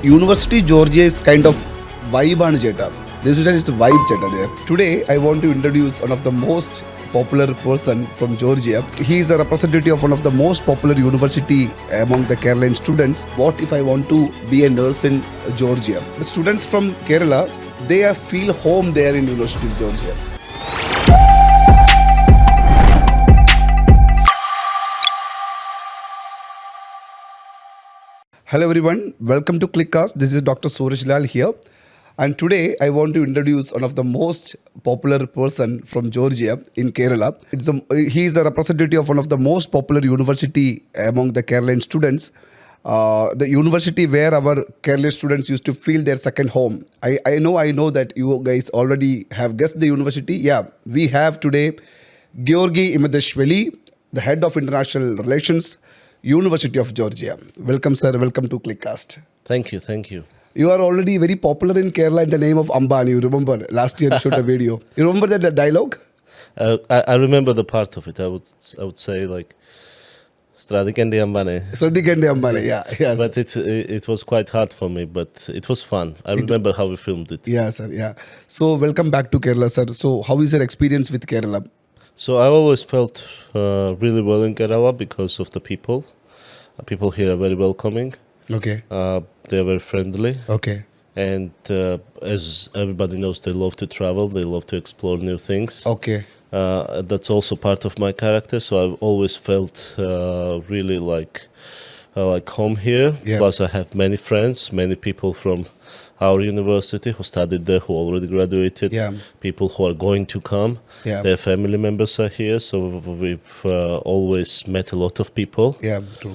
University Georgia is kind of vibe and cheta. This is a vibe cheta there. Today I want to introduce one of the most popular person from Georgia. He is a representative of one of the most popular university among the Kerala students. What if I want to be a nurse in Georgia? The students from Kerala, they feel home there in University of Georgia. Hello everyone, welcome to ClickEdu. This is Dr. Suraj Lal here. And today I want to introduce one of the most popular person from Georgia in Kerala. He is a representative of one of the most popular university among the Kerala students. The university where our Kerala students used to feel their second home. I know that you guys already have guessed the university. Yeah, we have today Giorgi Imedashvili, the head of international relations, University of Georgia. Welcome, sir. Welcome to ClickCast. Thank you. You are already very popular in Kerala in the name of Ambani. You remember last year you shot a video. You remember that dialogue? I remember the part of it. I would say like Stradikendi Ambane. Stradikendi Ambane, yeah. Yes. But it was quite hard for me, but it was fun. I remember how we filmed it. Yeah, sir. Yeah. So welcome back to Kerala, sir. So how is your experience with Kerala? So I always felt really well in Kerala because of the people. People here are very welcoming. Okay. They are very friendly. Okay. And as everybody knows, they love to travel. They love to explore new things. Okay. That's also part of my character. So I've always felt really like home here. Yeah. Plus, I have many friends, many people from our university who studied there, who already graduated. Yeah. People who are going to come. Yeah. Their family members are here. So we've always met a lot of people. Yeah, true.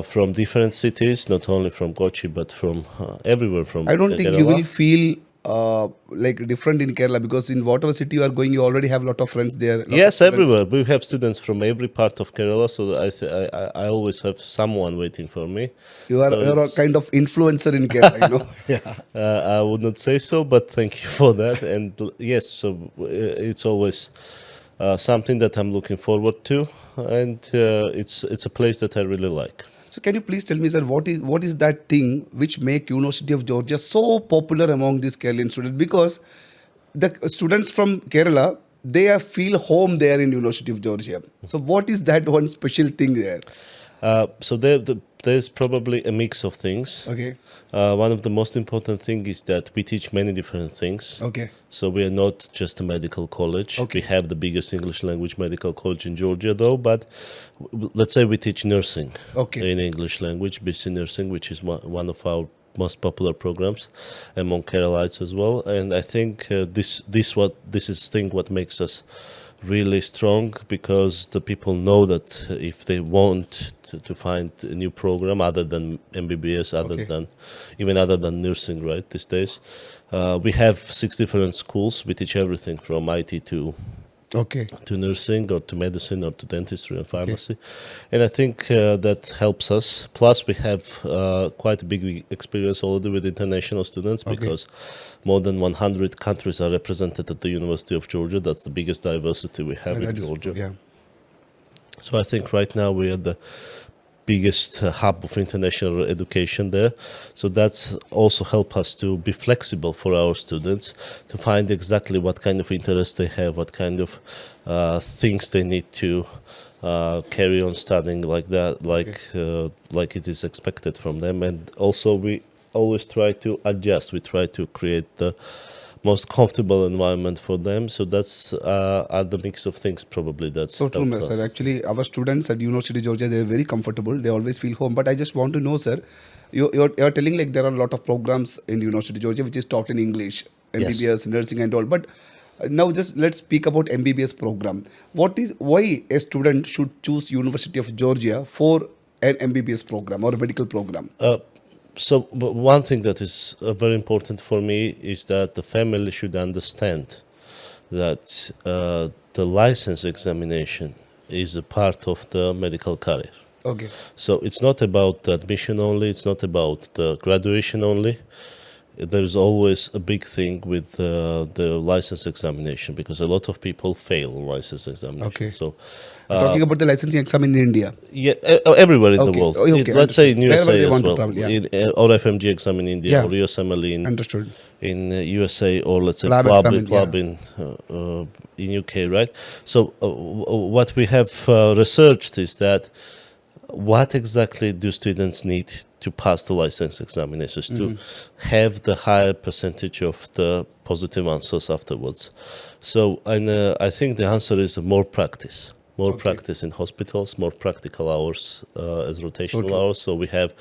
From different cities, not only from Kochi, but from everywhere from I don't think Kerala. you will feel like different in Kerala because in whatever city you are going, you already have a lot of friends there. Yes, everywhere. We have students from every part of Kerala, so I always have someone waiting for me. You're a kind of influencer in Kerala, you know. Yeah. I would not say so, but thank you for that. And yes, so it's always something that I'm looking forward to, and it's a place that I really like. So can you please tell me, sir, what is that thing which make University of Georgia so popular among these Kerala students? Because the students from Kerala, they feel home there in University of Georgia. So what is that one special thing there? So there's probably a mix of things. Okay. One of the most important things is that we teach many different things. Okay. So we are not just a medical college. Okay. We have the biggest English language medical college in Georgia, though. But let's say we teach nursing in English language, BC nursing, which is one of our most popular programs among Keralites as well. And I think this is what makes us really strong, because the people know that if they want to find a new program other than MBBS, other than nursing, right, these days, we have 6 different schools. We teach everything from IT to nursing, or to medicine, or to dentistry and pharmacy. And I think that helps us. Plus, we have quite a big experience already with international students, because more than 100 countries are represented at the University of Georgia. That's the biggest diversity we have in Georgia. Yeah. So I think right now we are the biggest hub of international education there. So that's also help us to be flexible for our students, to find exactly what kind of interest they have, what kind of things they need to carry on studying like that, like it is expected from them. And also we always try to adjust. We try to create the most comfortable environment for them. So that's the mix of things probably that. So true, sir. Actually, our students at University of Georgia, they are very comfortable. They always feel home. But I just want to know, sir, you're telling like there are a lot of programs in University of Georgia which is taught in English, MBBS, nursing and all. But now just let's speak about MBBS program. Why a student should choose University of Georgia for an MBBS program or a medical program? So one thing that is very important for me is that the family should understand that the license examination is a part of the medical career. Okay. So it's not about the admission only, it's not about the graduation only. there's always a big thing with the license examination, because a lot of people fail license examination. Okay. So You're talking about the licensing exam in India. yeah, everywhere in the Okay. world. Oh, okay, Let's say in understood. Wherever USA they as want to well, travel, yeah. or FMG exam in India, Yeah. or USMLE Understood. in USA, or let's say Lab exam in- PLAB in UK, right? So what we have researched is that what exactly do students need to pass the license examinations to have the higher percentage of the positive answers afterwards. So, and I think the answer is more practice. More practice in hospitals, more practical hours as rotational hours. So we have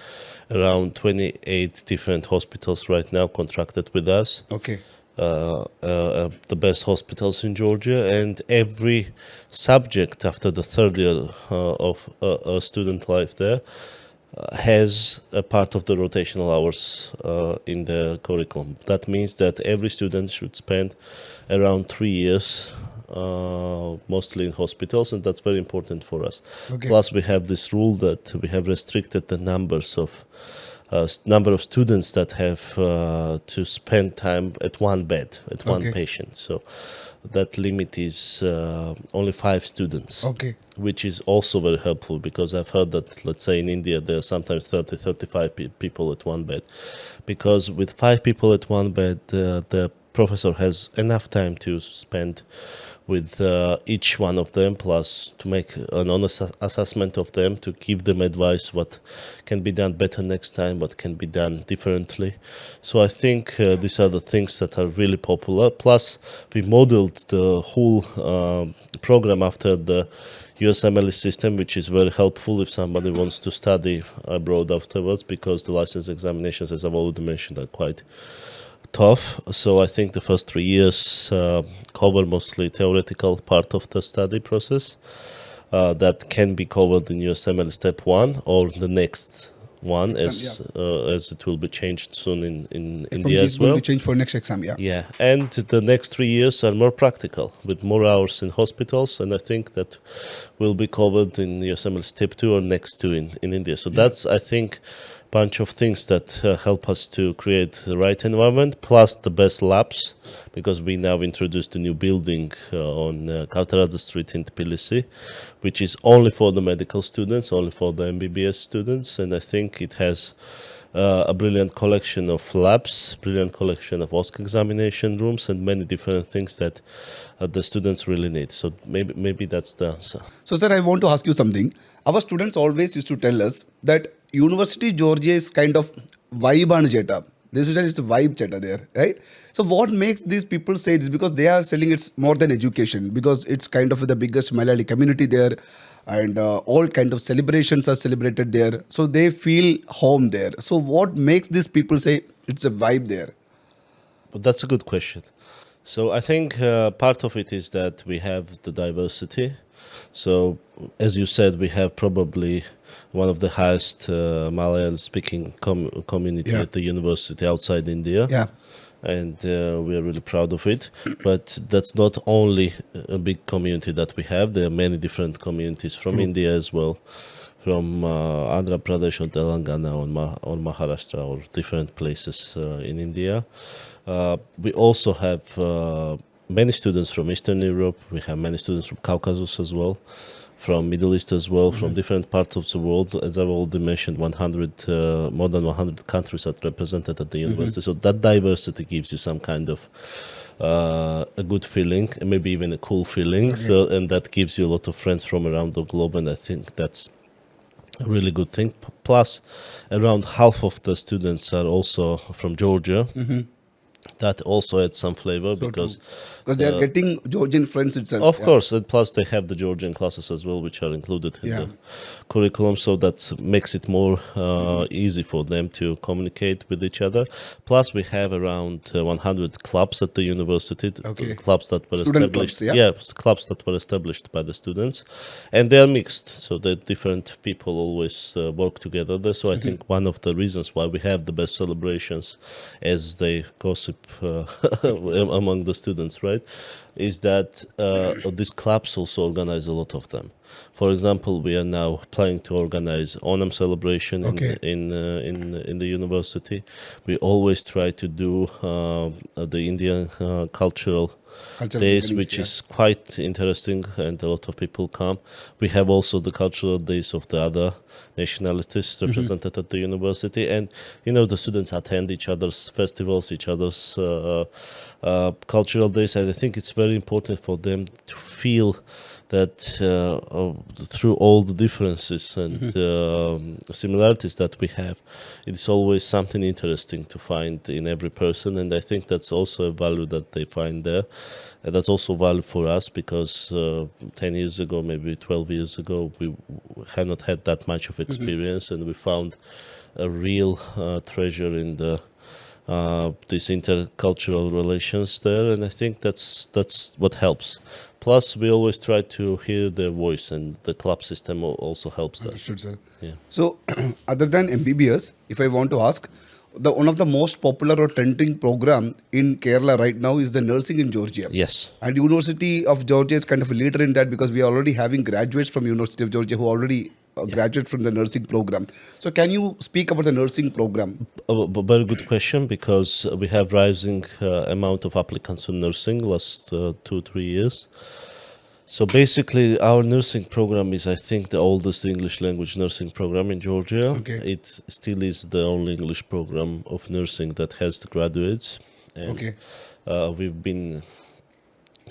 around 28 different hospitals right now contracted with us. Okay. The best hospitals in Georgia, and every subject after the third year of a student life there has a part of the rotational hours in the curriculum. That means that every student should spend around 3 years mostly in hospitals, and that's very important for us. Okay. Plus we have this rule that we have restricted the number of students that have to spend time at one bed, at one patient. So that limit is only 5 students, which is also very helpful, because I've heard that, let's say in India, there are sometimes 30, 35 people at one bed. Because with 5 people at one bed, the professor has enough time to spend with each one of them, plus to make an honest assessment of them, to give them advice what can be done better next time, what can be done differently. So I think these are the things that are really popular. Plus, we modeled the whole program after the USMLE system, which is very helpful if somebody wants to study abroad afterwards, because the license examinations, as I've already mentioned, are quite tough. So I think the first 3 years cover mostly theoretical part of the study process that can be covered in USMLE step 1 or the next one, as it will be changed soon in India as well. Will be changed for next exam, Yeah, and the next 3 years are more practical, with more hours in hospitals, and I think that will be covered in USMLE step 2 or next 2 in India. So that's, I think, bunch of things that help us to create the right environment, plus the best labs, because we now introduced a new building on Kautarada Street in Tbilisi, which is only for the medical students, only for the MBBS students, and I think it has a brilliant collection of labs, brilliant collection of OSCE examination rooms, and many different things that the students really need. So maybe that's the answer. So, sir, I want to ask you something. Our students always used to tell us that University Georgia is kind of vibe and jeta. This is it's a vibe cheta there, right? So what makes these people say this? Because they are selling it's more than education, because it's kind of the biggest Malayali community there, and all kind of celebrations are celebrated there. So they feel home there. So what makes these people say it's a vibe there? But that's a good question. So I think part of it is that we have the diversity. So as you said, we have probably one of the highest Malayalam-speaking community at the university outside India. Yeah. And we are really proud of it. But that's not only a big community that we have. There are many different communities from India as well, from Andhra Pradesh or Telangana or Maharashtra or different places in India. We also have many students from Eastern Europe. We have many students from Caucasus as well, from Middle East as well, from different parts of the world. As I've already mentioned, more than 100 countries are represented at the university. So that diversity gives you some kind of a good feeling, and maybe even a cool feeling. So, and that gives you a lot of friends from around the globe, and I think that's a really good thing. Plus, around half of the students are also from Georgia. That also adds some flavor, because they are getting Georgian friends itself. Of course, and plus they have the Georgian classes as well, which are included in the curriculum, so that makes it more easy for them to communicate with each other. Plus, we have around 100 clubs at the university, clubs that were established. Clubs that were established by the students, and they are mixed, so that different people always work together there. So I think one of the reasons why we have the best celebrations, as they gossip among the students, right, is that these clubs also organize a lot of them. For example, we are now planning to organize Onam celebration in the university. We always try to do the Indian cultural days, which is quite interesting, and a lot of people come. We have also the cultural days of the other nationalities represented at the university, and the students attend each other's festivals, each other's cultural days, and I think it's very important for them to feel that through all the differences and similarities that we have, it's always something interesting to find in every person, and I think that's also a value that they find there. And that's also value for us, because 10 years ago, maybe 12 years ago, we had not had that much of experience, and we found a real treasure in these intercultural relations there, and I think that's what helps. Plus, we always try to hear their voice, and the club system also helps that. Understood, sir. Yeah. So, other than MBBS, if I want to ask, one of the most popular or trending program in Kerala right now is the nursing in Georgia. Yes. And University of Georgia is kind of a leader in that, because we are already having graduates from University of Georgia who already graduate from the nursing program. So can you speak about the nursing program? Very good question, because we have rising amount of applicants for nursing last 2-3 years. So basically, our nursing program is, I think, the oldest English language nursing program in Georgia. Okay. It still is the only English program of nursing that has the graduates. And we've been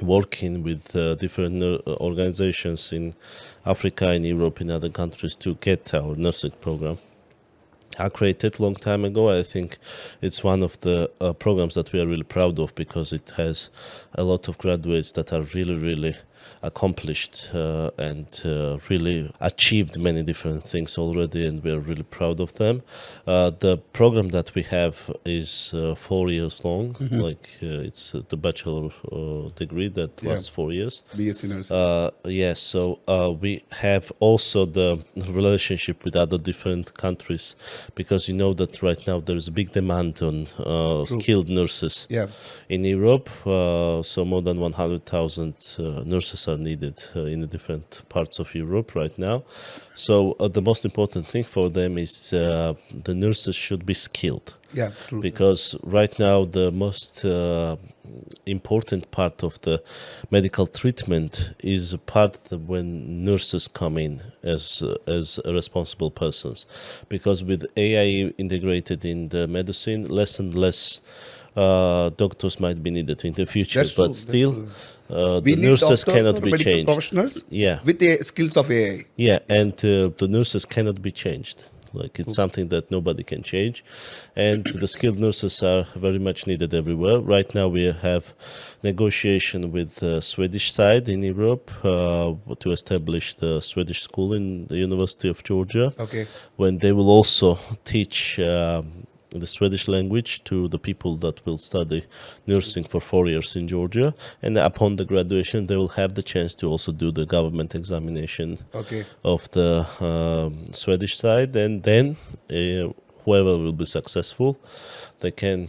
working with different organizations in Africa, in Europe, in other countries to get our nursing program created long time ago. I think it's one of the programs that we are really proud of, because it has a lot of graduates that are really, really accomplished and really achieved many different things already, and we're really proud of them. The program that we have is 4 years long, it's the bachelor degree that lasts 4 years. BSc Nursing. Yes, so we have also the relationship with other different countries, because you know that right now there is a big demand on skilled nurses in Europe. So more than 100,000 nurses are needed in the different parts of Europe right now. So the most important thing for them is the nurses should be skilled. Yeah, true. Because right now the most important part of the medical treatment is a part when nurses come in as responsible persons. Because with AI integrated in the medicine, less and less doctors might be needed in the future. That's but true, still, the nurses cannot be changed. Professionals with the skills of AI. Yeah, and the nurses cannot be changed. Like, it's something that nobody can change, and the skilled nurses are very much needed everywhere. Right now we have negotiation with the Swedish side in Europe to establish the Swedish school in the University of Georgia, when they will also teach the Swedish language to the people that will study nursing for 4 years in Georgia, and upon the graduation they will have the chance to also do the government examination of the Swedish side, and then whoever will be successful, they can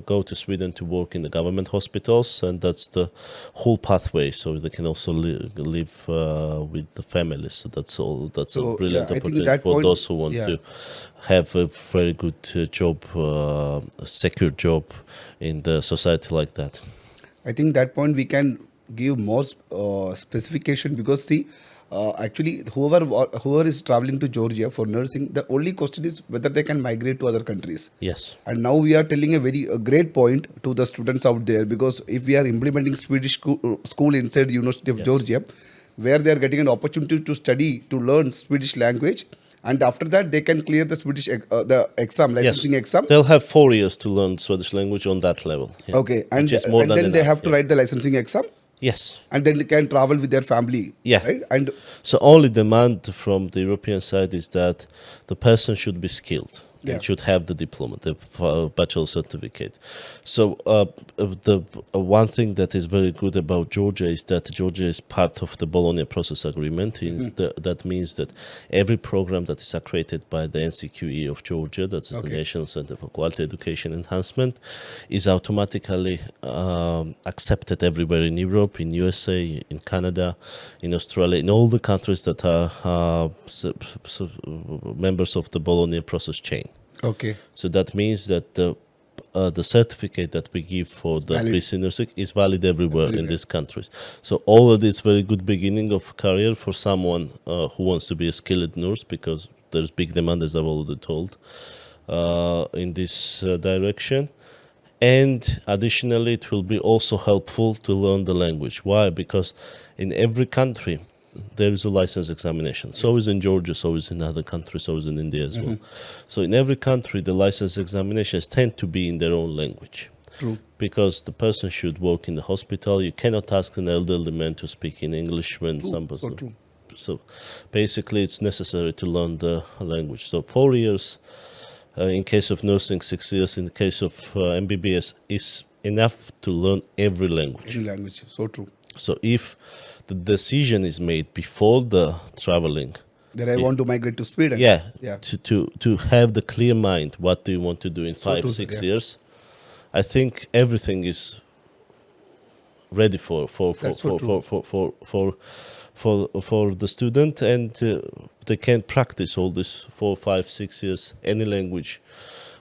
go to Sweden to work in the government hospitals, and that's the whole pathway. So they can also live with the families. So that's all. That's a brilliant opportunity for those who want to have a very good job, a secure job in the society like that. I think that point we can give more specification, because see, actually whoever is traveling to Georgia for nursing, the only question is whether they can migrate to other countries. Yes. And now we are telling a great point to the students out there, because if we are implementing Swedish school inside the University of Georgia, where they are getting an opportunity to study, to learn Swedish language, and after that they can clear the Swedish the exam, licensing exam. They'll have 4 years to learn Swedish language on that level. And then they have to write the licensing exam. Yes. And then they can travel with their family. Right? And so only demand from the European side is that the person should be skilled. and should have the diploma, the bachelor certificate. So the one thing that is very good about Georgia is that Georgia is part of the Bologna Process Agreement. That means that every program that is accredited by the NCQE of Georgia, that's the National Center for Quality Education Enhancement, is automatically accepted everywhere in Europe, in USA, in Canada, in Australia, in all the countries that are members of the Bologna process chain. Okay. So that means that the certificate that we give for the BC nursing is valid everywhere in these countries. So already it's very good beginning of career for someone who wants to be a skilled nurse, because there's big demand, as I've already told, in this direction. And additionally, it will be also helpful to learn the language. Why? Because in every country, there is a license examination. So is in Georgia, so is in other countries, so is in India as well. So in every country, the license examinations tend to be in their own language. True. Because the person should work in the hospital. You cannot ask an elderly man to speak in English when some person... True. So basically, it's necessary to learn the language. So 4 years, in case of nursing, 6 years in the case of MBBS, is enough to learn every language. Every language, so true. So if the decision is made before the traveling, that I want to migrate to Sweden. To have the clear mind, what do you want to do in 5-6 years? I think everything is ready for the student, and they can practice all this 4, 5, 6 years, any language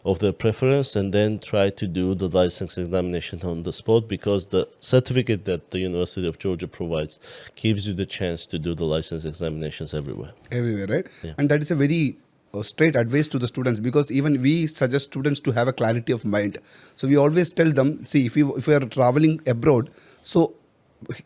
of their preference, and then try to do the license examination on the spot, because the certificate that the University of Georgia provides gives you the chance to do the license examinations everywhere. Everywhere, right? Yeah. And that is a very straight advice to the students, because even we suggest students to have a clarity of mind. So we always tell them, see, if we are traveling abroad, so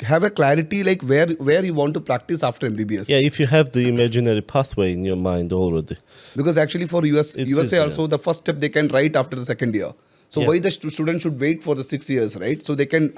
have a clarity like where you want to practice after MBBS. Yeah, if you have the imaginary pathway in your mind already. Because actually for USA easy, also, the first step they can write after the second year. So why the student should wait for the 6 years, right? So they can...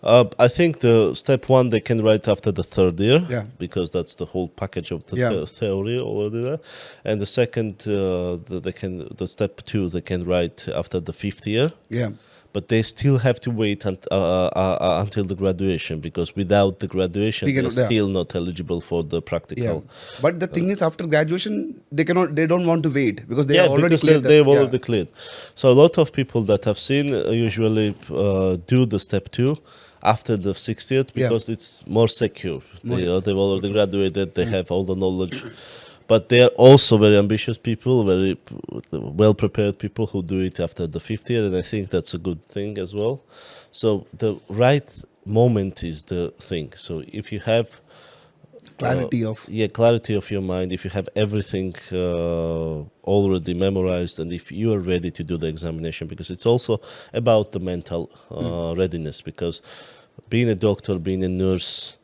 I think the step 1 they can write after the 3rd year, because that's the whole package of the theory already there. And the second, the step 2 they can write after the 5th year. Yeah. But they still have to wait until the graduation, because without the graduation, they're still not eligible for the practical. Yeah. But the thing is, after graduation, they don't want to wait, because they are already cleared. They've already cleared. So a lot of people that I've seen usually do the step 2 after the 6th year, because it's more secure. They've already graduated, they have all the knowledge. But they are also very ambitious people, very well-prepared people who do it after the 5th year, and I think that's a good thing as well. So the right moment is the thing. So if you have clarity of your mind, if you have everything already memorized, and if you are ready to do the examination, because it's also about the mental readiness, because being a doctor, being a nurse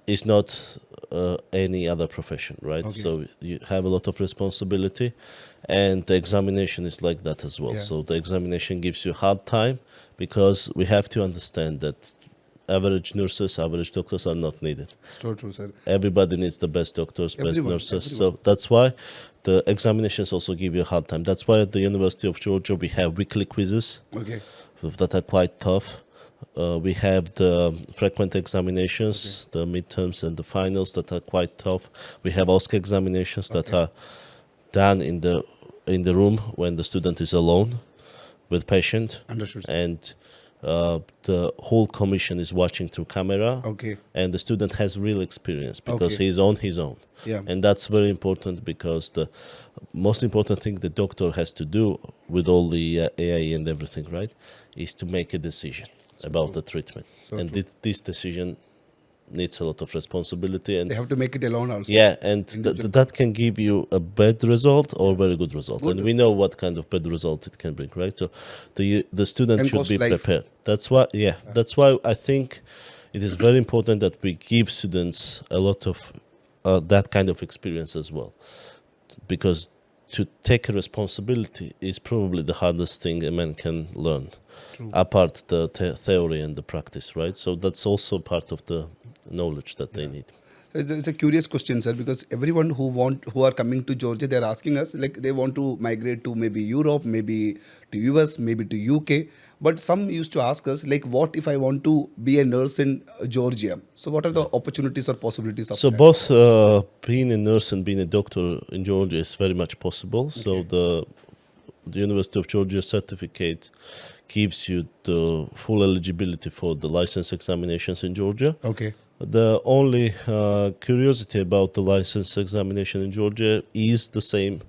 is not any other profession, right? So you have a lot of responsibility, and the examination is like that as well. So the examination gives you a hard time, because we have to understand that average nurses, average doctors are not needed. So true, sir. Everybody needs the best doctors, best nurses. So that's why the examinations also give you a hard time. That's why at the University of Georgia we have weekly quizzes that are quite tough. We have the frequent examinations, the midterms and the finals that are quite tough. We have OSCE examinations that are done in the room when the student is alone with patient. Understood. And the whole commission is watching through camera. And the student has real experience, because he's on his own. And that's very important, because the most important thing the doctor has to do with all the AI and everything, right, is to make a decision about the treatment. And this decision needs a lot of responsibility, and they have to make it alone also. And that can give you a bad result or very good result. And we know what kind of bad result it can bring, right? So the student should be prepared. That's why I think it is very important that we give students a lot of that kind of experience as well, because to take a responsibility is probably the hardest thing a man can learn, apart the theory and the practice, right? So that's also part of the knowledge that they need. It's a curious question, sir, because everyone who are coming to Georgia, they're asking us like they want to migrate to maybe Europe, maybe to US, maybe to UK. But some used to ask us like, what if I want to be a nurse in Georgia? So what are the opportunities or possibilities of So that? both being a nurse and being a doctor in Georgia is very much possible. So the University of Georgia certificate gives you the full eligibility for the license examinations in Georgia. Okay. The only curiosity about the license examination in Georgia is the same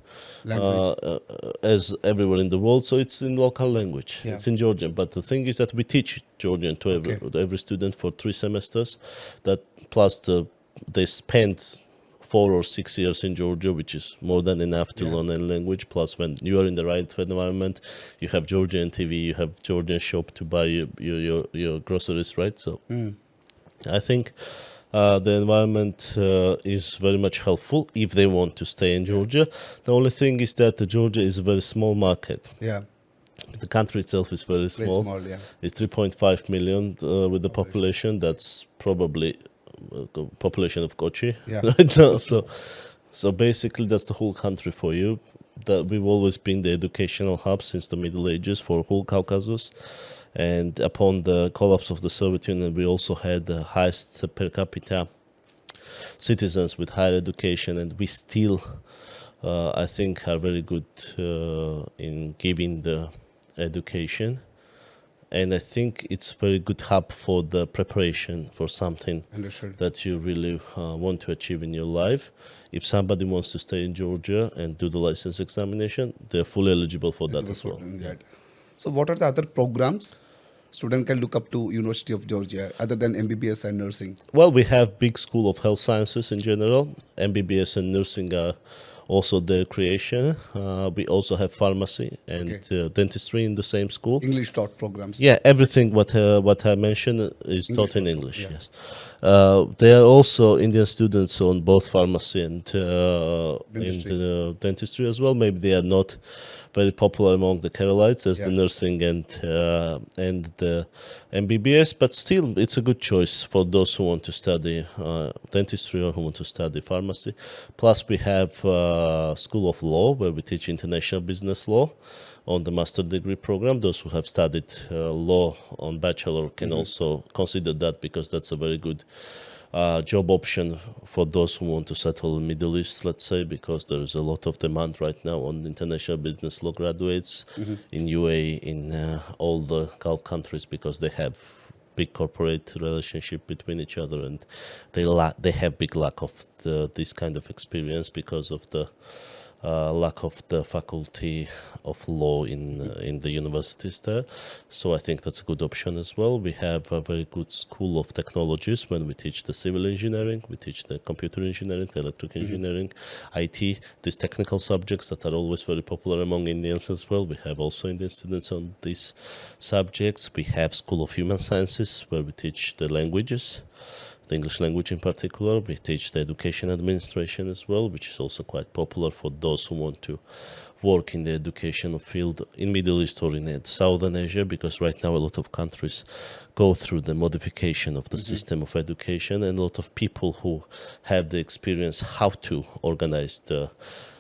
as everywhere in the world, so it's in local language. Yeah. It's in Georgian, but the thing is that we teach Georgian to every student for 3 semesters. That plus they spend 4 or 6 years in Georgia, which is more than enough to learn a language. Plus, when you are in the right environment, you have Georgian TV, you have Georgian shop to buy your groceries, right? So. I think the environment is very much helpful if they want to stay in Georgia. The only thing is that Georgia is a very small market. Yeah. The country itself is very small. Yeah. It's 3.5 million with the population. That's probably the population of Kochi right now. So basically, that's the whole country for you. That we've always been the educational hub since the Middle Ages for whole Caucasus. And upon the collapse of the Soviet Union, we also had the highest per capita citizens with higher education, and we still, I think, are very good in giving the education. And I think it's very good hub for the preparation for something that you really want to achieve in your life. If somebody wants to stay in Georgia and do the license examination, they're fully eligible for that as well. So what are the other programs student can look up to University of Georgia other than MBBS and nursing? Well, we have big school of health sciences in general. MBBS and nursing are also their creation. We also have pharmacy and dentistry in the same school. English taught programs. Yeah, everything what I mentioned is taught in English. Yes, there are also Indian students on both pharmacy and dentistry as well. Maybe they are not very popular among the Keralites as the nursing and the MBBS, but still it's a good choice for those who want to study dentistry or who want to study pharmacy. Plus we have School of Law where we teach international business law on the master degree program. Those who have studied law on bachelor can also consider that because that's a very good job option for those who want to settle in Middle East, let's say, because there is a lot of demand right now on international business law graduates in UAE, in all the Gulf countries, because they have big corporate relationship between each other, and they have big lack of this kind of experience because of the lack of the faculty of law in the universities there. So I think that's a good option as well. We have a very good school of technologies when we teach the civil engineering, we teach the computer engineering, the electric engineering, IT, these technical subjects that are always very popular among Indians as well. We have also Indian students on these subjects. We have School of Human Sciences where we teach the languages, the English language in particular. We teach the education administration as well, which is also quite popular for those who want to work in the educational field in Middle East or in Southern Asia, because right now a lot of countries go through the modification of the system of education, and a lot of people who have the experience how to organize the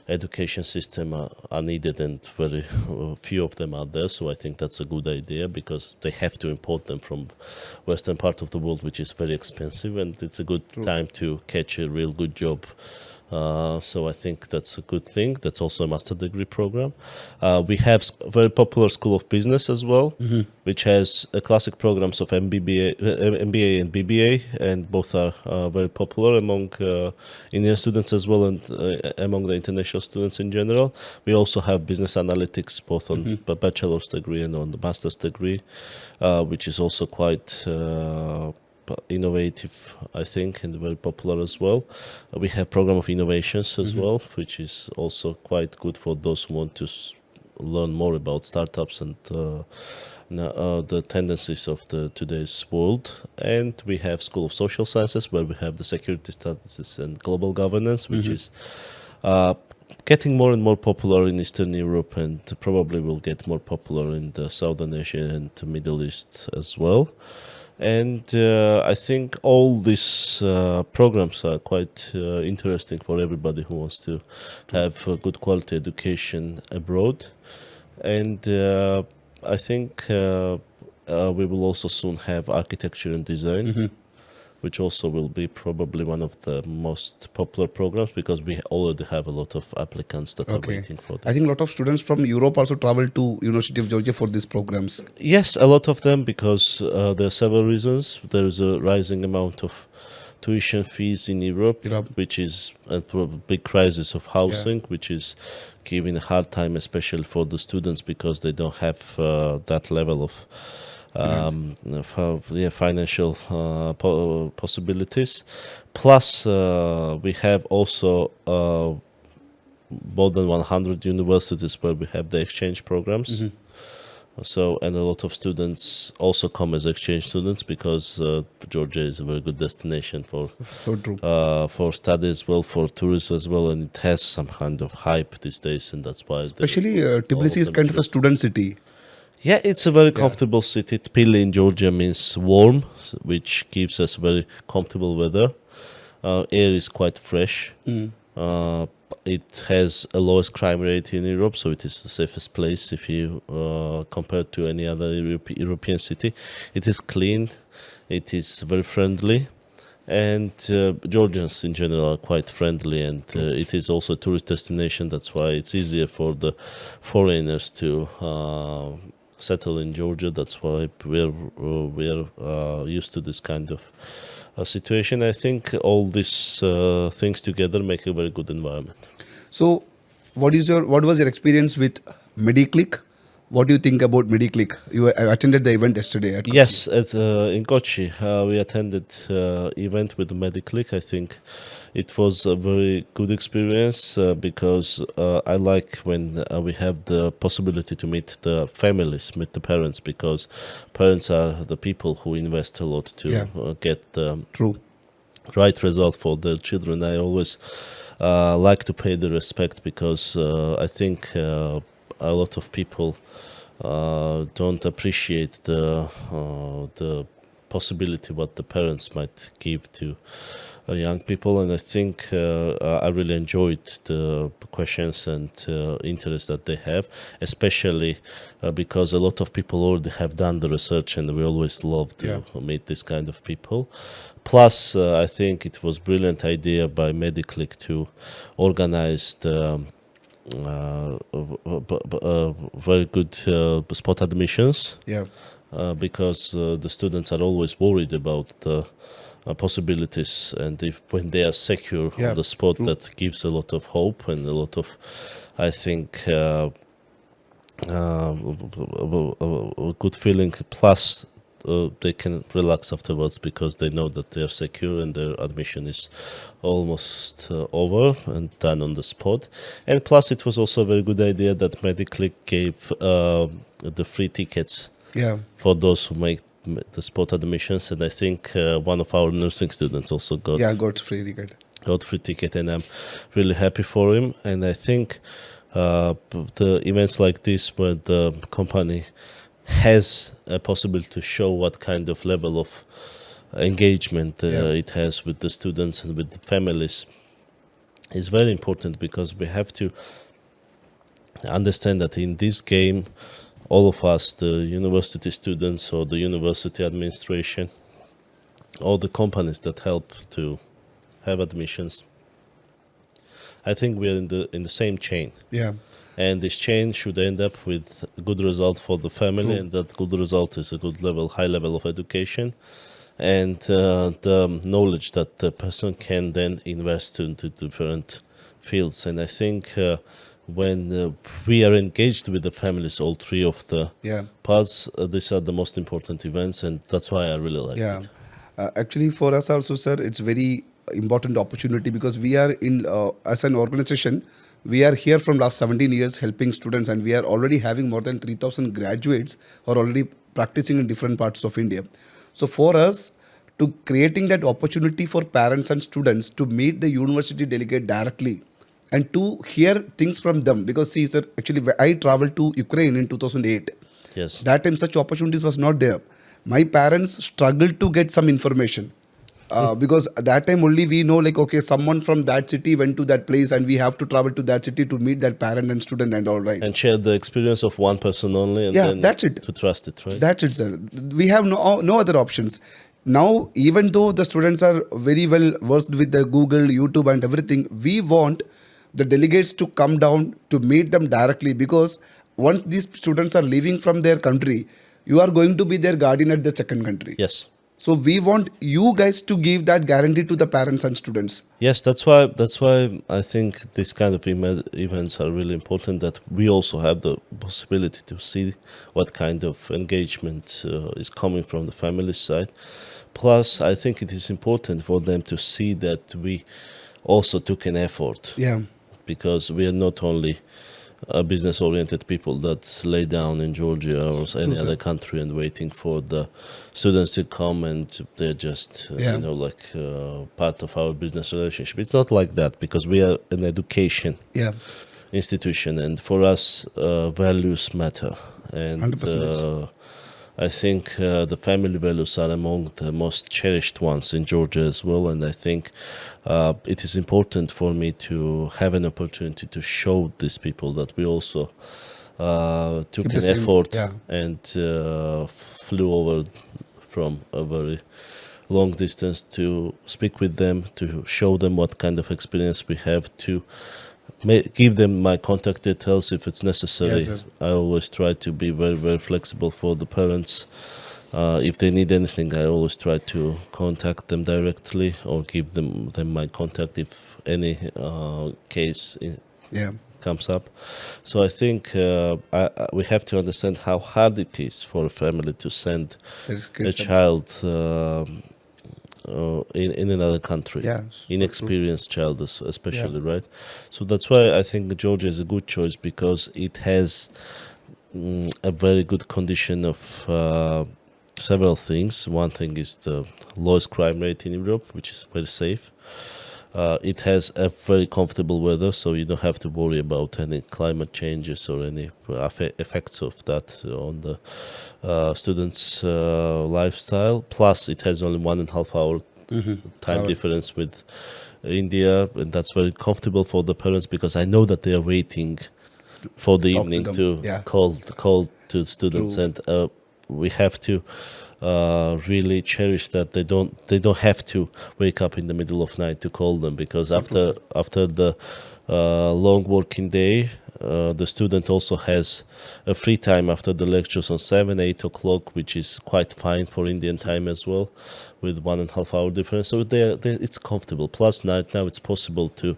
education system are needed, and very few of them are there. So I think that's a good idea, because they have to import them from western part of the world, which is very expensive, and it's a good time to catch a real good job. So I think that's a good thing. That's also a master degree program. We have a very popular School of Business as well, which has classic programs of MBA and BBA, and both are very popular among Indian students as well, and among the international students in general. We also have business analytics, both on the bachelor's degree and on the master's degree, which is also quite innovative, I think, and very popular as well. We have program of innovations as well, which is also quite good for those who want to learn more about startups and the tendencies of today's world. And we have School of Social Sciences, where we have the security studies and global governance, which is getting more and more popular in Eastern Europe, and probably will get more popular in the Southern Asia and the Middle East as well. And I think all these programs are quite interesting for everybody who wants to have a good quality education abroad. And I think we will also soon have architecture and design, which also will be probably one of the most popular programs because we already have a lot of applicants that are waiting for that. I think a lot of students from Europe also travel to University of Georgia for these programs. Yes, a lot of them because there are several reasons. There is a rising amount of tuition fees in Europe, which is a big crisis of housing, which is giving a hard time, especially for the students because they don't have that level of financial possibilities. Plus, we have also more than 100 universities where we have the exchange programs. So, and a lot of students also come as exchange students because Georgia is a very good destination for study as well, for tourism as well, and it has some kind of hype these days, and that's why. Especially Tbilisi is kind of a student city. Yeah, it's a very comfortable city. Tbilisi in Georgia means warm, which gives us very comfortable weather. Air is quite fresh. It has a lowest crime rate in Europe, so it is the safest place if you compare to any other European city. It is clean, it is very friendly, and Georgians in general are quite friendly, and it is also a tourist destination. That's why it's easier for the foreigners to settle in Georgia. That's why we're used to this kind of situation. I think all these things together make a very good environment. So, what was your experience with Mediklick? What do you think about Mediklick? You attended the event yesterday at Kochi. Yes, in Kochi we attended event with Mediklick. I think it was a very good experience because I like when we have the possibility to meet the families, meet the parents, because parents are the people who invest a lot to get the right result for their children. I always like to pay the respect because I think a lot of people don't appreciate the possibility what the parents might give to young people, and I think I really enjoyed the questions and interest that they have, especially because a lot of people already have done the research, and we always love to meet this kind of people. Plus, I think it was brilliant idea by Mediklick to organize the very good spot admissions. Because the students are always worried about the possibilities, and if when they are secure on the spot, that gives a lot of hope and a lot of, I think, a good feeling. Plus, they can relax afterwards because they know that they are secure and their admission is almost over and done on the spot. And plus, it was also a very good idea that Mediklick gave the free tickets for those who make the spot admissions, and I think one of our nursing students also got free ticket, and I'm really happy for him. And I think the events like this, where the company has a possibility to show what kind of level of engagement it has with the students and with the families, is very important, because we have to understand that in this game, all of us, the university students or the university administration, all the companies that help to have admissions, I think we are in the same chain. And this chain should end up with a good result for the family, and that good result is a high level of education, and the knowledge that the person can then invest into different fields. And I think when we are engaged with the families, all three of the parts, these are the most important events, and that's why I really like it. Actually, for us also, sir, it's very important opportunity, because we are in as an organization, we are here from last 17 years helping students, and we are already having more than 3,000 graduates who are already practicing in different parts of India. So for us, to creating that opportunity for parents and students to meet the university delegate directly and to hear things from them, because see, sir, actually I traveled to Ukraine in 2008. Yes. That time such opportunities was not there. my parents struggled to get some information. Because at that time only we know, like, okay, someone from that city went to that place and we have to travel to that city to meet that parent and student and all, right? And share the experience of one person only, and Yeah, then that's it. to trust it, right? That's it, sir. We have no other options. Now, even though the students are very well versed with the Google, YouTube and everything, we want the delegates to come down to meet them directly, because once these students are leaving from their country, you are going to be their guardian at the second country. Yes. So we want you guys to give that guarantee to the parents and students. Yes, that's why I think these kind of events are really important, that we also have the possibility to see what kind of engagement is coming from the family side. Plus, I think it is important for them to see that we also took an effort. Yeah. Because we are not only business-oriented people that lay down in Georgia or any other country and waiting for the students to come and they're just part of our business relationship. It's not like that, because we are an education institution, and for us values matter. And 100%. I think the family values are among the most cherished ones in Georgia as well, and I think it is important for me to have an opportunity to show these people that we also took an effort and flew over from a very long distance to speak with them, to show them what kind of experience we have, to give them my contact details if it's necessary. Yes, I always try to be very, very flexible for the parents. If they need anything, I always try to contact them directly or give them my contact if any case comes up. So I think we have to understand how hard it is for a family to send a child in another country, inexperienced child especially, right? So that's why I think Georgia is a good choice, because it has a very good condition of several things. One thing is the lowest crime rate in Europe, which is very safe. It has a very comfortable weather, so you don't have to worry about any climate changes or any effects of that on the students' lifestyle. Plus, it has only 1.5 hour time difference with India, and that's very comfortable for the parents, because I know that they are waiting for the evening to call to students. True. And we have to really cherish that they don't have to wake up in the middle of night to call them, because after the long working day, the student also has a free time after the lectures on 7-8 o'clock, which is quite fine for Indian time as well, with 1.5 hour difference. So it's comfortable. Plus, now it's possible to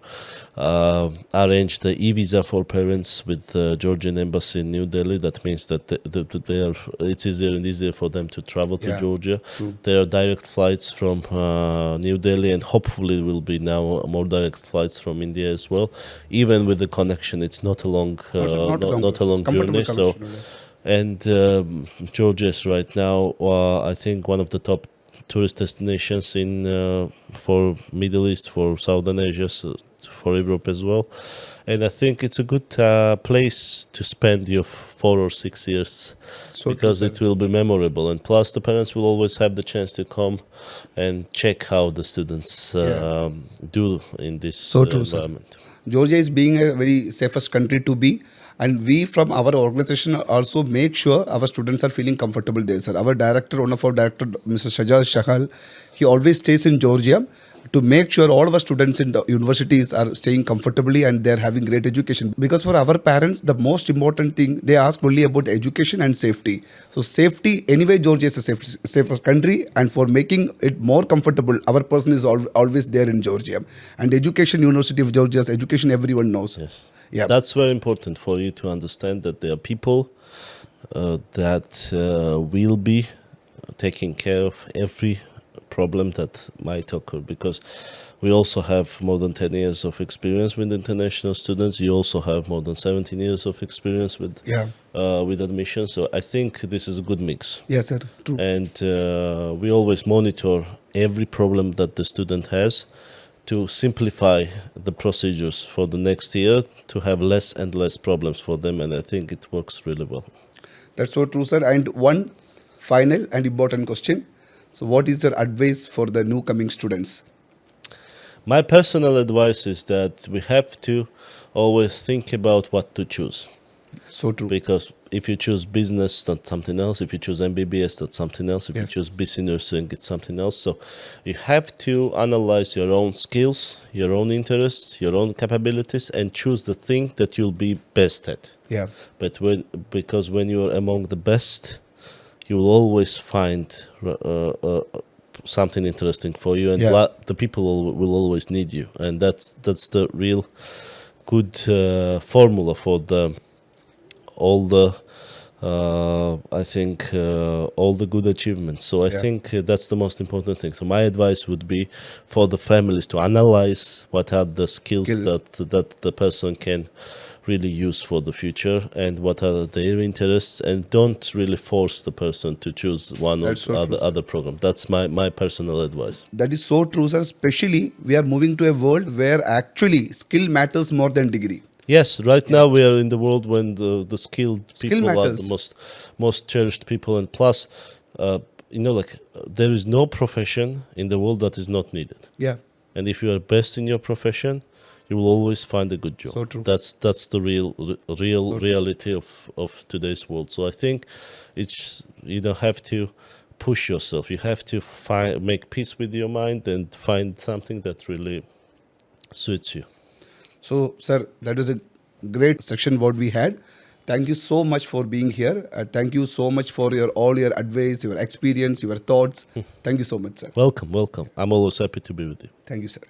arrange the e-visa for parents with the Georgian embassy in New Delhi. That means that it's easier and easier for them to travel to Georgia. True. There are direct flights from New Delhi, and hopefully will be now more direct flights from India as well. Even with the connection, it's not a long journey. So, and Georgia is right now, I think, one of the top tourist destinations for Middle East, for Southern Asia, so for Europe as well. And I think it's a good place to spend your 4 or 6 years, because it will be memorable. And plus, the parents will always have the chance to come and check how the students do in this environment. Georgia is being a very safest country to be, and we from our organization also make sure our students are feeling comfortable there, sir. One of our director, Mr. Suraj Lal, he always stays in Georgia to make sure all of our students in the universities are staying comfortably and they're having great education. Because for our parents, the most important thing, they ask only about education and safety. So safety, anyway, Georgia is a safer country, and for making it more comfortable, our person is always there in Georgia. And education, University of Georgia's education, everyone knows. Yes. Yeah. That's very important for you to understand, that there are people that will be taking care of every problem that might occur, because we also have more than 10 years of experience with international students. You also have more than 17 years of experience with admission. So I think this is a good mix. Yes, sir. True. And we always monitor every problem that the student has, to simplify the procedures for the next year, to have less and less problems for them. And I think it works really well. That's so true, sir. And one final and important question. So what is your advice for the new coming students? My personal advice is that we have to always think about what to choose. So true. Because if you choose business, that's something else. If you choose MBBS, that's something else. If Yes. you choose BC nursing, it's something else. So you have to analyze your own skills, your own interests, your own capabilities, and choose the thing that you'll be best at. Yeah. Because when you're among the best, you will always find something interesting for you, and Yeah. the people will always need you, and that's the real good formula for all the all the good achievements. So I Yeah. think that's the most important thing. So my advice would be for the families to analyze what are the skills that the person can really use for the future, and what are their interests, and don't really force the person to choose one That's or so true, other program. That's my personal advice. That is so true, sir. Especially we are moving to a world where actually skill matters more than degree. Yes, right now we are in the world when the skilled people are matters. the most cherished people, and plus, there is no profession in the world that is not needed. Yeah. And if you are best in your profession, you will always find a good job. So true. That's the reality of today's world. So I think you don't have to push yourself. You have to make peace with your mind and find something that really suits you. So, sir, that was a great section what we had. Thank you so much for being here. Thank you so much for all your advice, your experience, your thoughts. Thank you so much, sir. Welcome. I'm always happy to be with you. Thank you, sir.